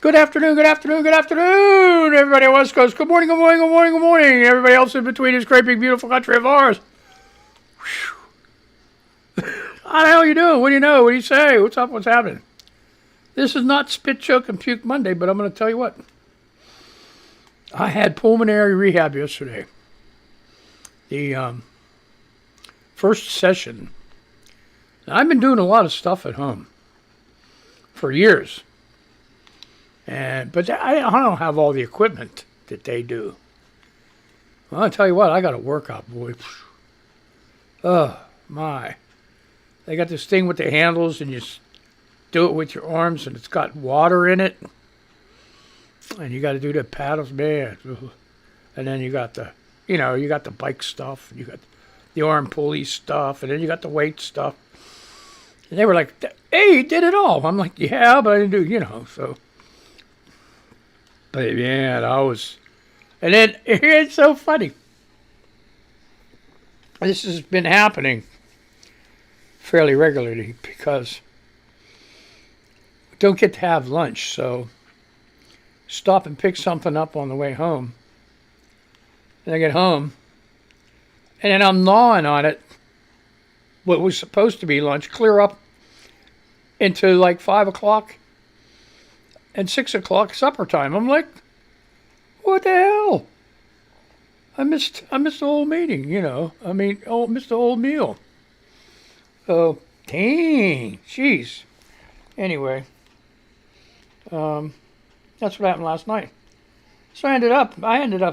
Good afternoon, good afternoon, good afternoon, everybody on West Coast. Good morning, good morning, good morning, good morning. Everybody else in between this great big beautiful country of ours. How the hell you doing? What do you know? What do you say? What's up? What's happening? This is not Spit, Choke, and Puke Monday, but I'm going to tell you what. I had pulmonary rehab yesterday. The first session. Now, I've been doing a lot of stuff at home for years. But I don't have all the equipment that they do. Well, I'll tell you what, I got a workout, boy. Oh, my. They got this thing with the handles, and you do it with your arms, and it's got water in it. And you got to do the paddles, man. And then you got the, you got the bike stuff, and you got the arm pulley stuff, and then you got the weight stuff. And they were like, hey, you did it all. I'm like, yeah, but I didn't do, so. But yeah, that was, and then it's so funny. This has been happening fairly regularly because we don't get to have lunch, so stop and pick something up on the way home. And I get home, and then I'm gnawing on it. What was supposed to be lunch, clear up into like 5 o'clock. And 6 o'clock supper time. I'm like, what the hell? I missed the whole meeting, missed the whole meal. So, dang, jeez. Anyway, that's what happened last night. So I ended up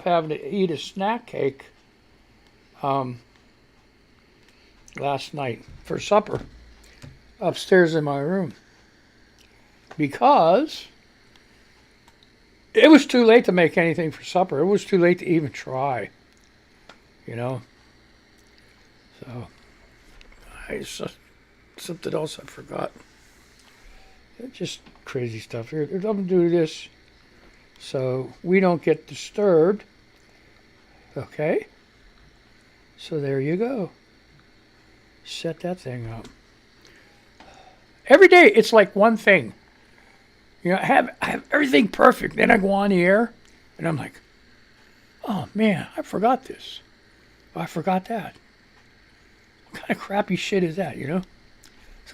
having to eat a snack cake last night for supper upstairs in my room because it was too late to make anything for supper. It was too late to even try, So, something else I forgot. Just crazy stuff here. I'm going to do this so we don't get disturbed. Okay? So there you go. Set that thing up. Every day it's like one thing. I have everything perfect. Then I go on the air, and I'm like, oh, man, I forgot this. I forgot that. What kind of crappy shit is that, So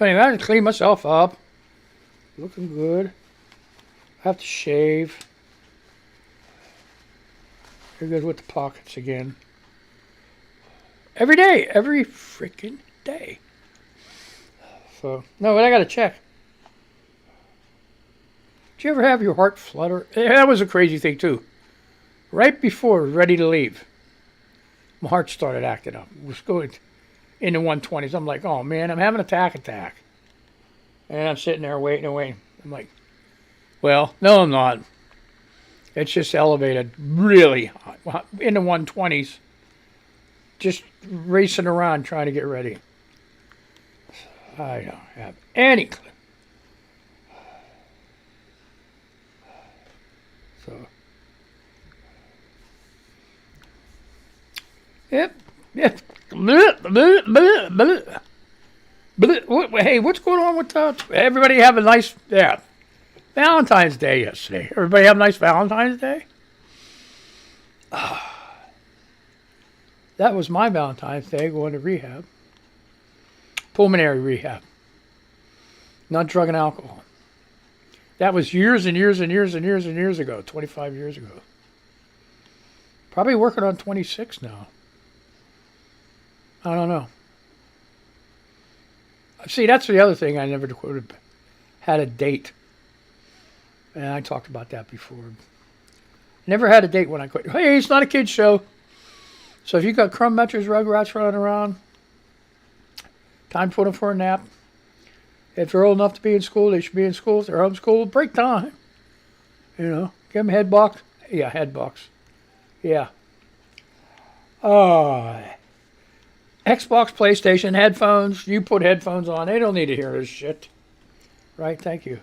anyway, I have to clean myself up. Looking good. I have to shave. You're good with the pockets again. Every day. Every freaking day. So, no, but I got to check. Did you ever have your heart flutter? That was a crazy thing, too. Right before I was ready to leave, my heart started acting up. It was going in the 120s. I'm like, oh, man, I'm having an attack. And I'm sitting there waiting and waiting. I'm like, well, no, I'm not. It's just elevated really hot, in the 120s. Just racing around trying to get ready. I don't have any clue. So, yep. Hey, what's going on with everybody have a nice, Valentine's Day yesterday. Everybody have a nice Valentine's Day? That was my Valentine's Day going to rehab. Pulmonary rehab. Not drug and alcohol. That was years and years and years and years and years ago, 25 years ago. Probably working on 26 now. I don't know. See, that's the other thing I never had a date. And I talked about that before. Never had a date when I quit. Hey, it's not a kid's show. So if you got crumb matchers, rugrats running around, time to put them for a nap. If they're old enough to be in school, they should be in school. If they're homeschooled, break time. Give them a head box. Yeah, head box. Yeah. Xbox, PlayStation, headphones. You put headphones on. They don't need to hear this shit. Right? Thank you.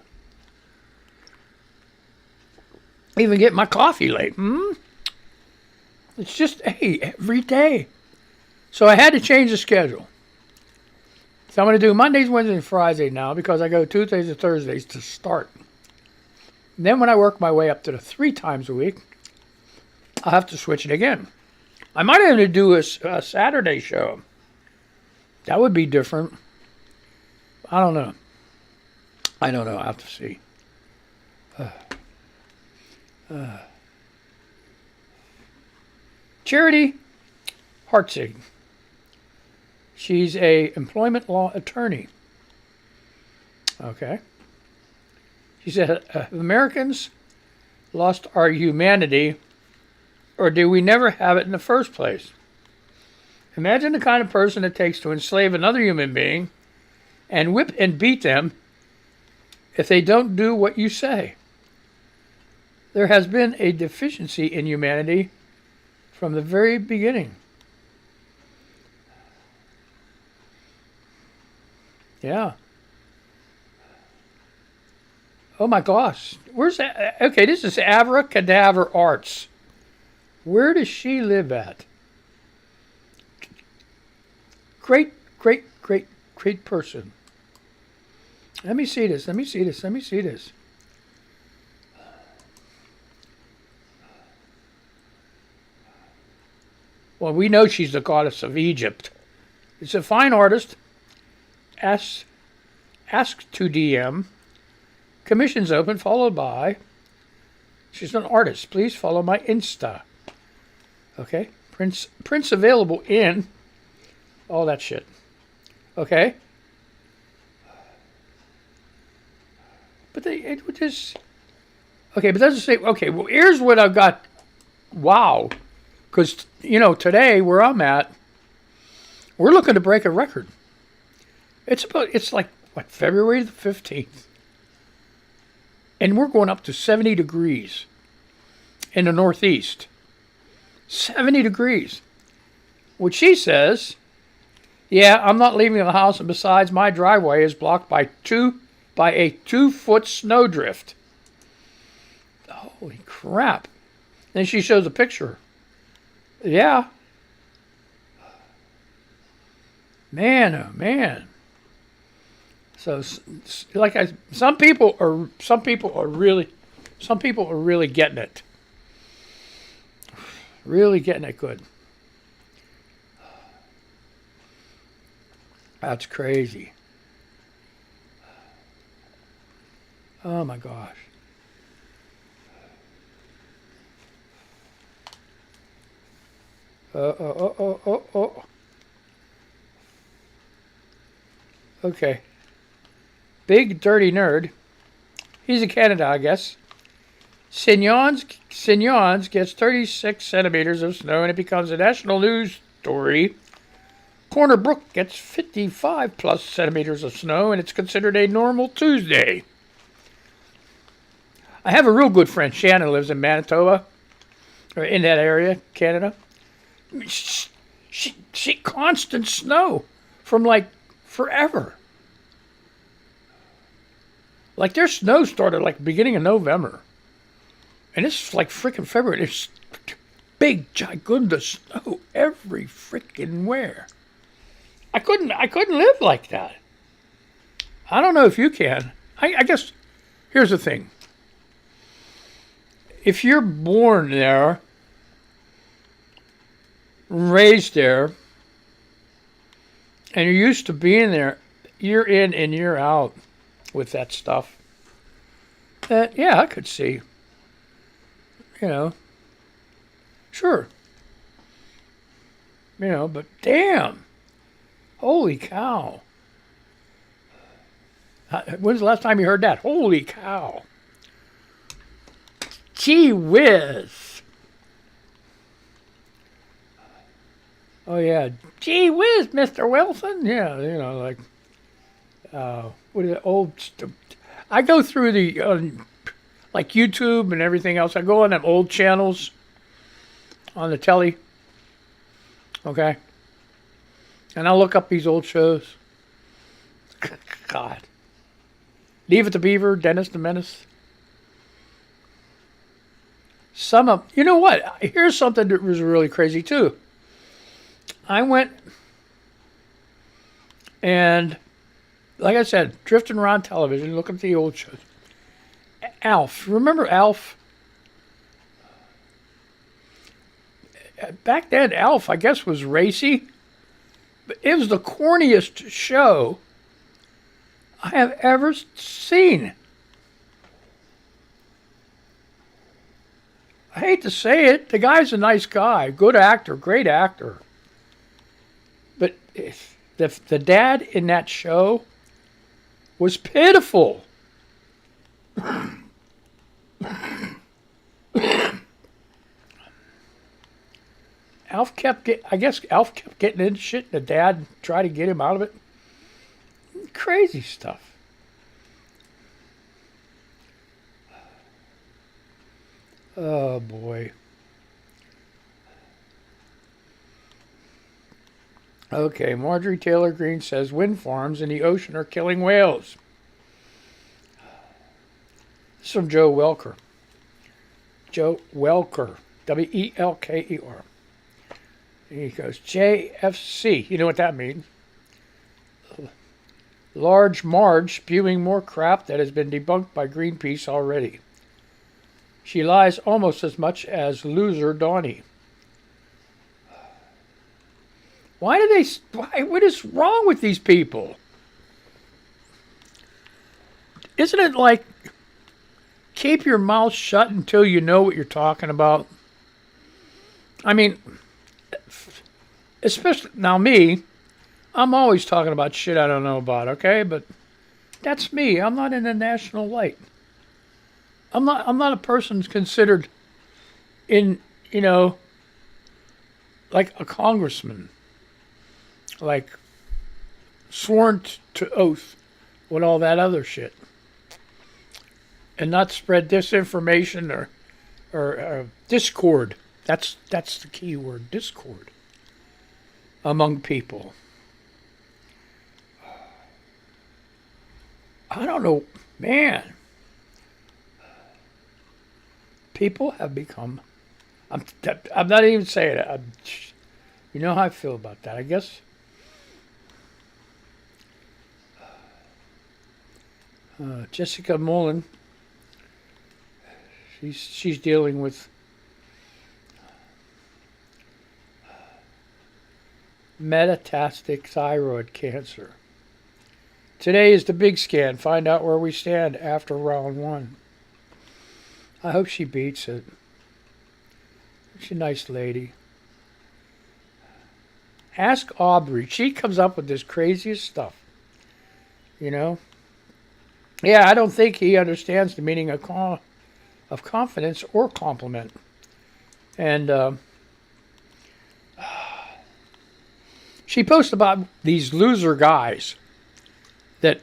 Even get my coffee late. It's just, every day. So I had to change the schedule. So I'm going to do Mondays, Wednesdays, and Fridays now because I go Tuesdays and Thursdays to start. Then when I work my way up to the 3 times a week, I'll have to switch it again. I might have to do a Saturday show. That would be different. I don't know. I have to see. Charity Hartzig. She's a employment law attorney. Okay. She said, have Americans lost our humanity, or do we never have it in the first place? Imagine the kind of person it takes to enslave another human being and whip and beat them if they don't do what you say. There has been a deficiency in humanity from the very beginning. Yeah. Oh my gosh. Where's that? Okay, this is Avra Cadaver Arts. Where does she live at? Great person. Let me see this. Well, we know she's the goddess of Egypt. It's a fine artist. Ask to DM. Commissions open, followed by. She's an artist. Please follow my Insta. Okay. Prints available in. All that shit. Okay. But it would just. Okay, but it doesn't say. Okay, well, here's what I've got. Wow. Because, today where I'm at, we're looking to break a record. It's like, February the 15th. And we're going up to 70 degrees in the Northeast. 70 degrees. Which she says, yeah, I'm not leaving the house, and besides, my driveway is blocked by a 2-foot snowdrift. Holy crap. Then she shows a picture. Yeah. Man, oh man. So, some people are really getting it. Really getting it good. That's crazy. Oh my gosh. Oh. Okay. Big Dirty Nerd. He's in Canada, I guess. Signons gets 36 centimeters of snow and it becomes a national news story. Corner Brook gets 55 plus centimeters of snow and it's considered a normal Tuesday. I have a real good friend, Shannon, lives in Manitoba, or in that area, Canada. She constant snow from forever. Their snow started beginning of November. And it's freaking February. There's big, gigunda snow every freaking where. I couldn't live like that. I don't know if you can. I guess, here's the thing. If you're born there, raised there, and you're used to being there, year in and year out with that stuff, that, yeah, I could see. Sure. But damn. Holy cow. When's the last time you heard that? Holy cow. Gee whiz. Oh, yeah. Gee whiz, Mr. Wilson. Yeah, what is it? Old. I go through the, YouTube and everything else. I go on them old channels on the telly. Okay. And I'll look up these old shows. God. Leave It to Beaver, Dennis the Menace. You know what? Here's something that was really crazy too. I went and, like I said, drifting around television, looking at the old shows. Alf. Remember Alf? Back then, Alf, I guess, was racy. But it was the corniest show I have ever seen. I hate to say it, the guy's a nice guy, good actor, great actor. But the dad in that show was pitiful. Alf kept getting into shit, and the dad tried to get him out of it. Crazy stuff. Oh boy. Okay, Marjorie Taylor Greene says wind farms in the ocean are killing whales. This is from Joe Welker. Joe Welker. Welker. He goes, JFC. You know what that means? Large Marge spewing more crap that has been debunked by Greenpeace already. She lies almost as much as loser Donnie. What is wrong with these people? Isn't it like keep your mouth shut until you know what you're talking about? I mean, especially now me, I'm always talking about shit I don't know about, okay? But that's me. I'm not in the national light. I'm not a person considered in, like a congressman, like sworn to oath with all that other shit, and not spread disinformation or discord. That's the key word, discord among people. I don't know, man. People have become. I'm not even saying it. You know how I feel about that, I guess. Jessica Mullen. She's dealing with metastatic thyroid cancer. Today is the big scan. Find out where we stand after round 1. I hope she beats it. She's a nice lady. Ask Aubrey. She comes up with this craziest stuff. Yeah, I don't think he understands the meaning of confidence or compliment. And she posts about these loser guys that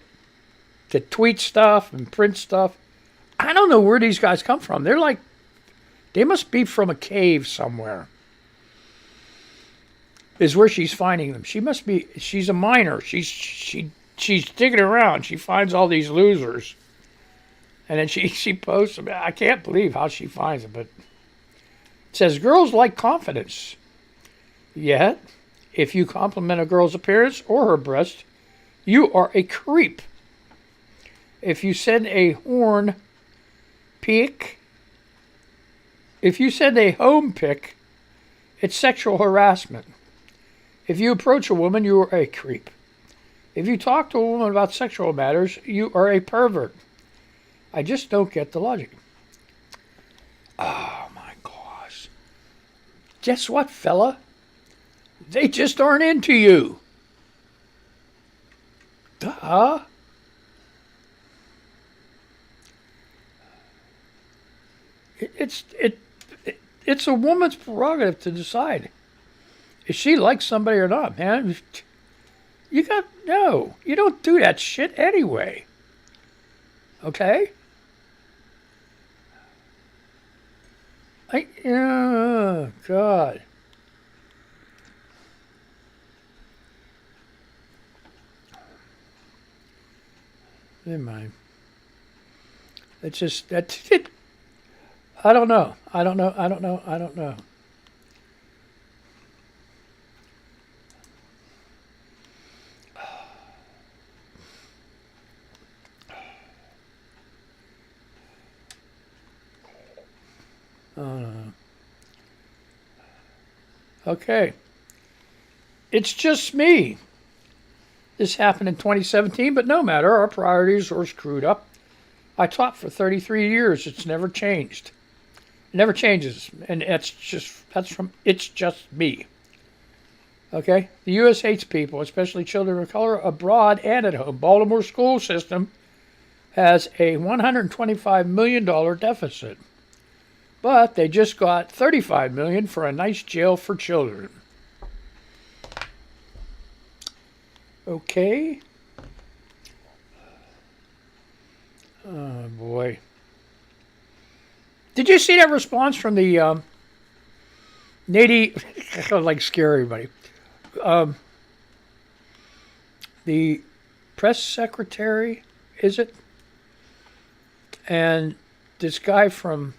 tweet stuff and print stuff. I don't know where these guys come from. They must be from a cave somewhere. Is where she's finding them. She's a miner. She's digging around. She finds all these losers. And then she posts them. I can't believe how she finds them, but it says girls like confidence. Yet, if you compliment a girl's appearance or her breast, you are a creep. If you send a home pic, it's sexual harassment. If you approach a woman, you are a creep. If you talk to a woman about sexual matters, you are a pervert. I just don't get the logic. Oh my gosh. Guess what, fella? They just aren't into you. Duh. It's a woman's prerogative to decide if she likes somebody or not, man. You don't do that shit anyway. Okay? Oh, God. Never mind. It's just, that's it. I don't know. Okay. It's just me. This happened in 2017, but no matter. Our priorities were screwed up. I taught for 33 years. It's never changed. It never changes. And that's from It's Just Me. Okay? The U.S. hates people, especially children of color, abroad and at home. Baltimore school system has a $125 million deficit. But they just got $35 million for a nice jail for children. Okay. Oh, boy. Did you see that response from the native, like scare everybody, the press secretary, is it? And this guy from,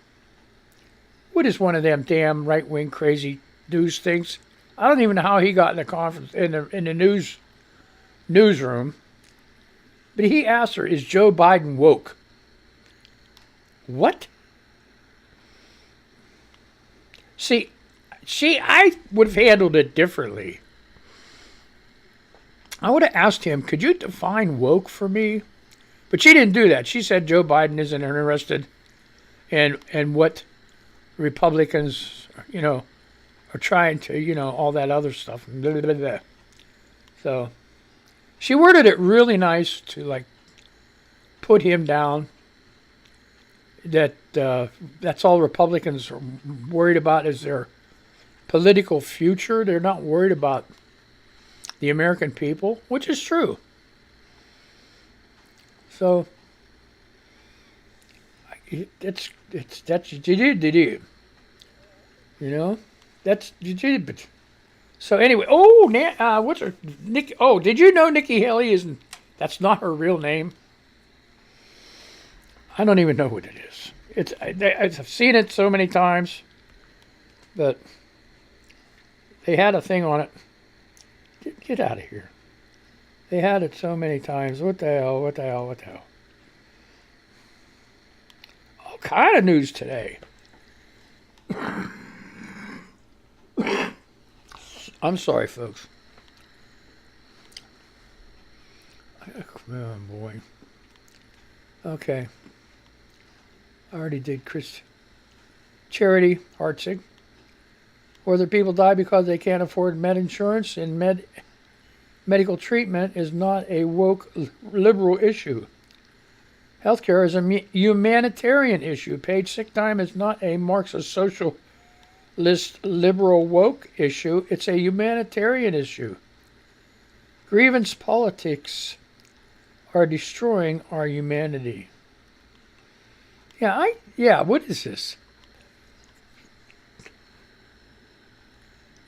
what is one of them damn right-wing crazy news things? I don't even know how he got in the conference, in the newsroom. But he asked her, is Joe Biden woke? What? See, I would have handled it differently. I would have asked him, could you define woke for me? But she didn't do that. She said Joe Biden isn't interested in what Republicans, are trying to, all that other stuff. Blah, blah, blah. So she worded it really nice to, put him down. That that's all Republicans are worried about is their political future. They're not worried about the American people, which is true. So that's that's that's. So anyway, what's her Nick? Oh, did you know Nikki Haley isn't? That's not her real name. I don't even know what it is. I've seen it so many times, but they had a thing on it. Get out of here. They had it so many times. What the hell? What the hell? What the hell? All kind of news today. I'm sorry, folks. Oh, boy. Okay. I already did Chris. Charity, Heartsick. Whether people die because they can't afford med insurance and medical treatment is not a woke liberal issue. Healthcare is a humanitarian issue. Paid sick time is not a Marxist socialist liberal woke issue. It's a humanitarian issue. Grievance politics are destroying our humanity. What is this?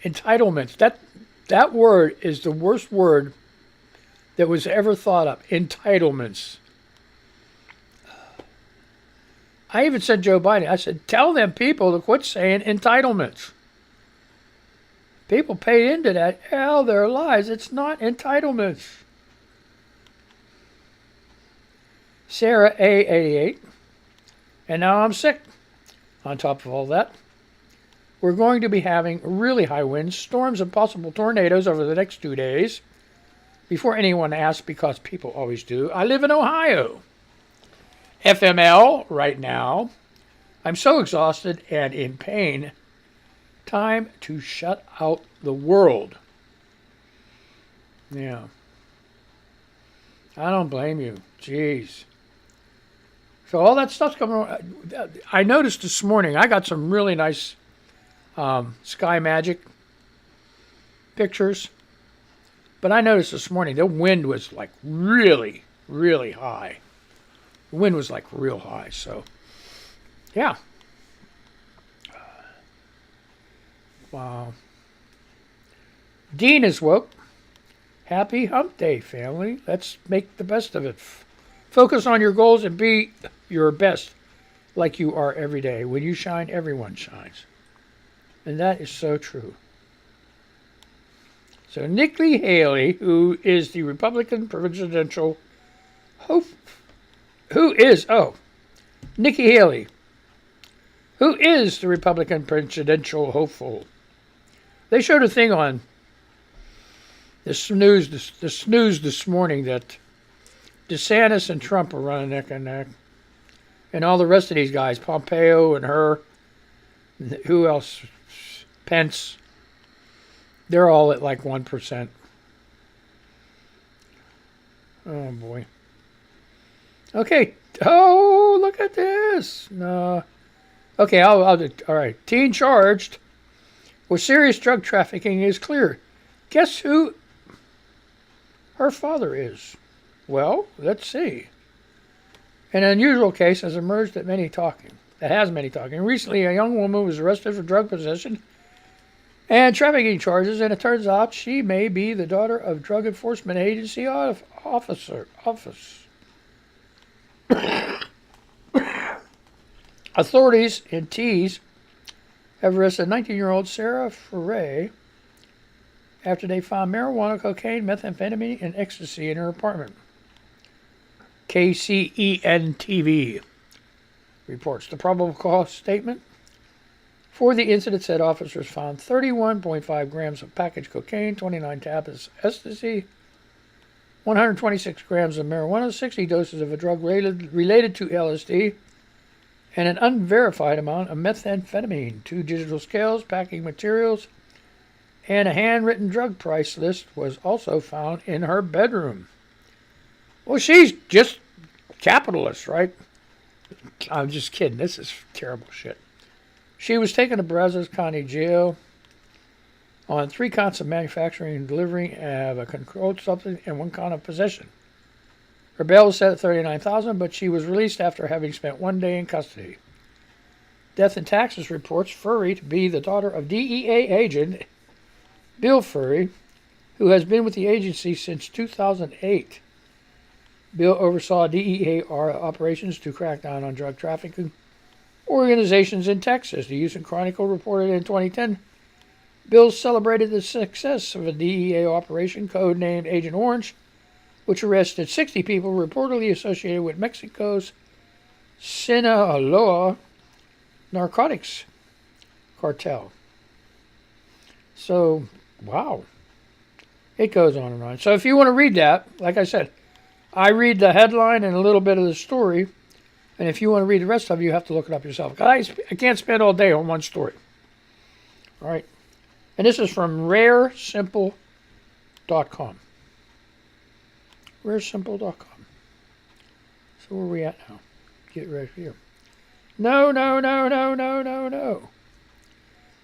Entitlements. That word is the worst word that was ever thought of. Entitlements. I even said Joe Biden. I said, tell them people to quit saying entitlements. People pay into that all their lives. It's not entitlements. Sarah A88. And now I'm sick. On top of all that, we're going to be having really high winds, storms, and possible tornadoes over the next 2 days. Before anyone asks, because people always do, I live in Ohio. FML right now. I'm so exhausted and in pain. Time to shut out the world. Yeah. I don't blame you. Jeez. So all that stuff's coming on. I noticed this morning, I got some really nice Sky Magic pictures. But I noticed this morning, the wind was like really, really high. The wind was like real high. So, yeah. Wow. Dean is woke. Happy hump day, family. Let's make the best of it. Focus on your goals and be your best like you are every day. When you shine, everyone shines. And that is so true. So Nikki Haley, who is the Republican presidential Nikki Haley, who is the Republican presidential hopeful, They showed a thing on the snooze this morning that DeSantis and Trump are running neck and neck. And all the rest of these guys, Pompeo and her, who else? Pence. They're all at like 1%. Oh, boy. Okay. Oh, look at this. No. Okay, I'll do. All right. Teen charged with serious drug trafficking is clear. Guess who her father is? Well, let's see. An unusual case has emerged that has many talking. Recently, a young woman was arrested for drug possession and trafficking charges, and it turns out she may be the daughter of Drug Enforcement Agency officer. Authorities in Tees have arrested 19-year-old Sarah Ferre after they found marijuana, cocaine, methamphetamine, and ecstasy in her apartment. KCEN-TV reports. The probable cause statement for the incident said officers found 31.5 grams of packaged cocaine, 29 tablets of ecstasy, 126 grams of marijuana, 60 doses of a drug related to LSD, and an unverified amount of methamphetamine. 2 digital scales, packing materials, and a handwritten drug price list was also found in her bedroom. Well, she's just capitalist, right? I'm just kidding. This is terrible shit. She was taken to Brazos County Jail on 3 counts of manufacturing and delivering of a controlled substance and 1 count of possession. Her bail was set at $39,000, but she was released after having spent 1 day in custody. Death and Taxes reports Furry to be the daughter of DEA agent Bill Furry, who has been with the agency since 2008. Bill oversaw DEA operations to crack down on drug trafficking organizations in Texas. The Houston Chronicle reported in 2010, Bill celebrated the success of a DEA operation codenamed Agent Orange, which arrested 60 people reportedly associated with Mexico's Sinaloa narcotics cartel. So, wow. It goes on and on. So if you want to read that, like I said, I read the headline and a little bit of the story. And if you want to read the rest of it, you have to look it up yourself. I can't spend all day on one story. All right. And this is from raresimple.com. Raresimple.com. So where are we at now? Get right here. No.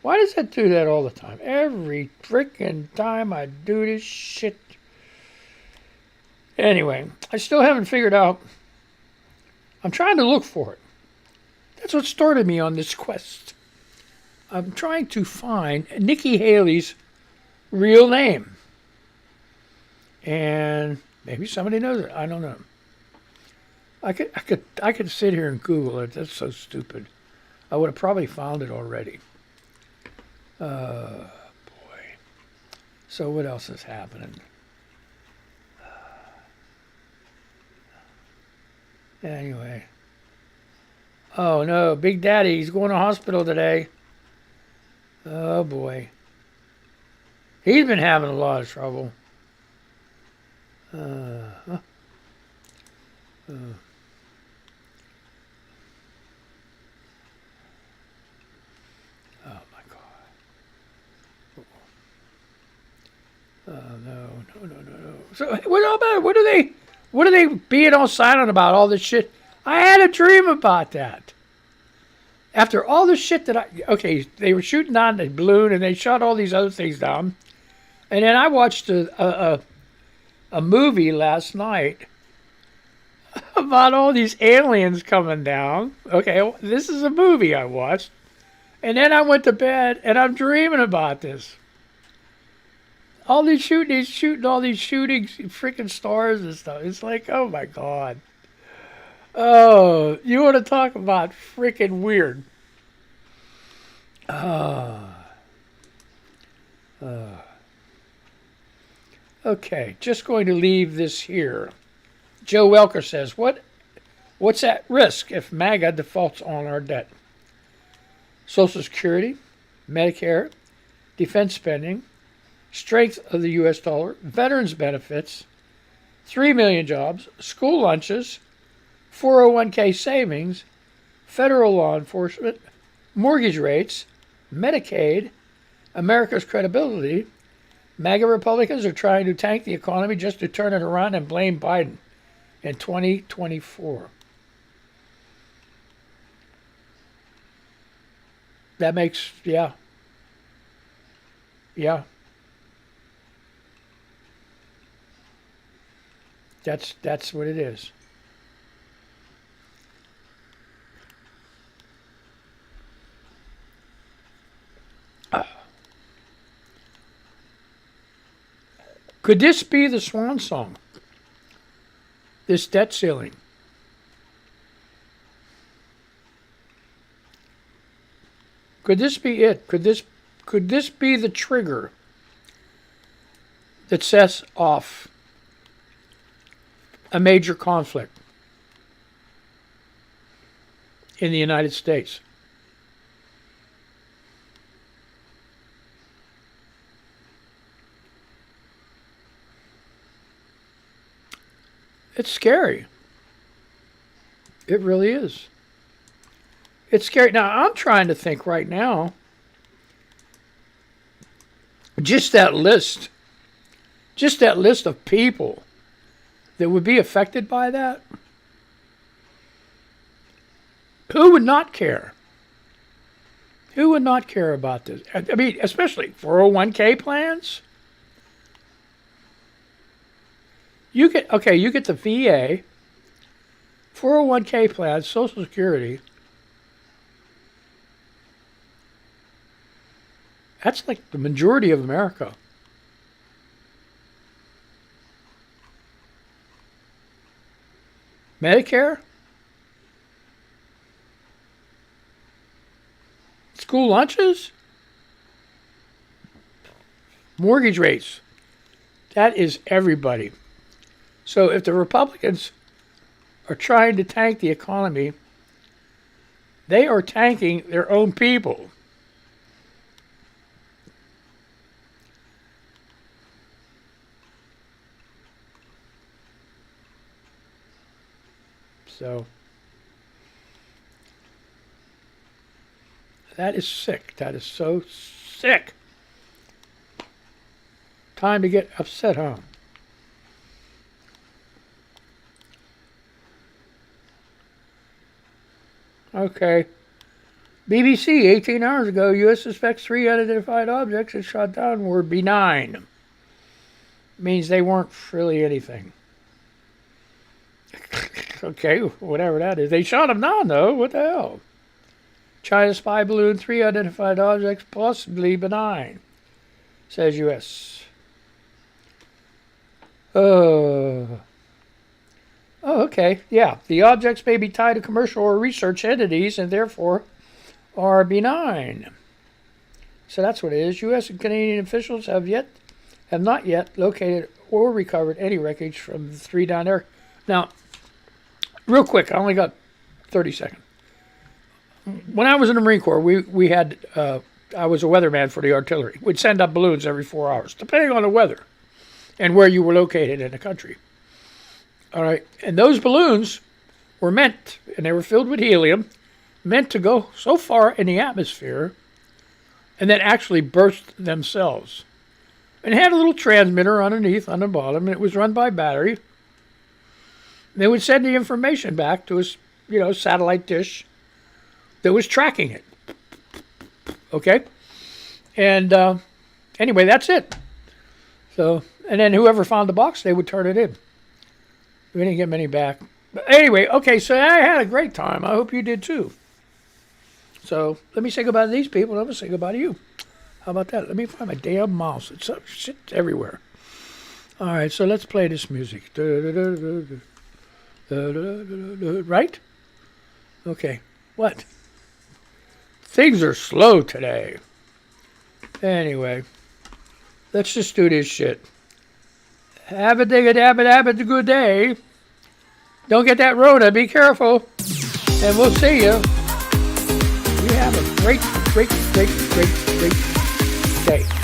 Why does that do that all the time? Every freaking time I do this shit. Anyway, I still haven't figured out. I'm trying to look for it. That's what started me on this quest. I'm trying to find Nikki Haley's real name. And maybe somebody knows it. I don't know. I could sit here and Google it. That's so stupid. I would have probably found it already. Boy. So what else is happening? Anyway. Oh no, Big Daddy, he's going to hospital today. Oh boy. He's been having a lot of trouble. Oh my God. Oh no. So what about it? What are they being all silent about, all this shit? I had a dream about that. After all the shit that they were shooting down the balloon and they shot all these other things down. And then I watched a movie last night about all these aliens coming down. Okay, this is a movie I watched. And then I went to bed and I'm dreaming about this. All these shooting freaking stars and stuff. It's like, oh my God. Oh, you want to talk about freaking weird. Okay, just going to leave this here. Joe Welker says, what's at risk if MAGA defaults on our debt? Social Security, Medicare, defense spending, strength of the U.S. dollar, veterans benefits, 3 million jobs, school lunches, 401k savings, federal law enforcement, mortgage rates, Medicaid, America's credibility. MAGA Republicans are trying to tank the economy just to turn it around and blame Biden in 2024. That makes, yeah. That's what it is. Could this be the swan song? This debt ceiling? Could this be it? Could this be the trigger that sets off a major conflict in the United States? It's scary. It really is. It's scary. Now, I'm trying to think right now, just that list of people that would be affected by that. Who would not care? Who would not care about this? I mean, especially 401k plans. You get the VA, 401k plans, Social Security. That's like the majority of America. Medicare, school lunches, mortgage rates. That is everybody. So if the Republicans are trying to tank the economy, they are tanking their own people. So that is sick. That is so sick. Time to get upset, huh? Okay. BBC, 18 hours ago, U.S. suspects 3 unidentified objects that shot down were benign. Means they weren't really anything. Okay, whatever that is. They shot them down, though. What the hell? China spy balloon, 3 identified objects, possibly benign, says U.S. Oh, okay. Yeah. The objects may be tied to commercial or research entities and therefore are benign. So that's what it is. U.S. and Canadian officials have not yet located or recovered any wreckage from the 3 down there. Now, real quick, I only got 30 seconds. When I was in the Marine Corps, we had, I was a weatherman for the artillery. We'd send up balloons every 4 hours, depending on the weather and where you were located in the country. All right. And those balloons were meant, and they were filled with helium, meant to go so far in the atmosphere and then actually burst themselves. And it had a little transmitter underneath, on the bottom, and it was run by battery. They would send the information back to a satellite dish that was tracking it. Okay? And anyway, that's it. So, and then whoever found the box, they would turn it in. We didn't get many back. But anyway, okay, so I had a great time. I hope you did too. So let me say goodbye to these people, and I'm going to say goodbye to you. How about that? Let me find my damn mouse. It's shit everywhere. All right, so let's play this music. Right? Okay. What? Things are slow today. Anyway, let's just do this shit. Have a good day. Don't get that Rona. Be careful. And we'll see you. You have a great day.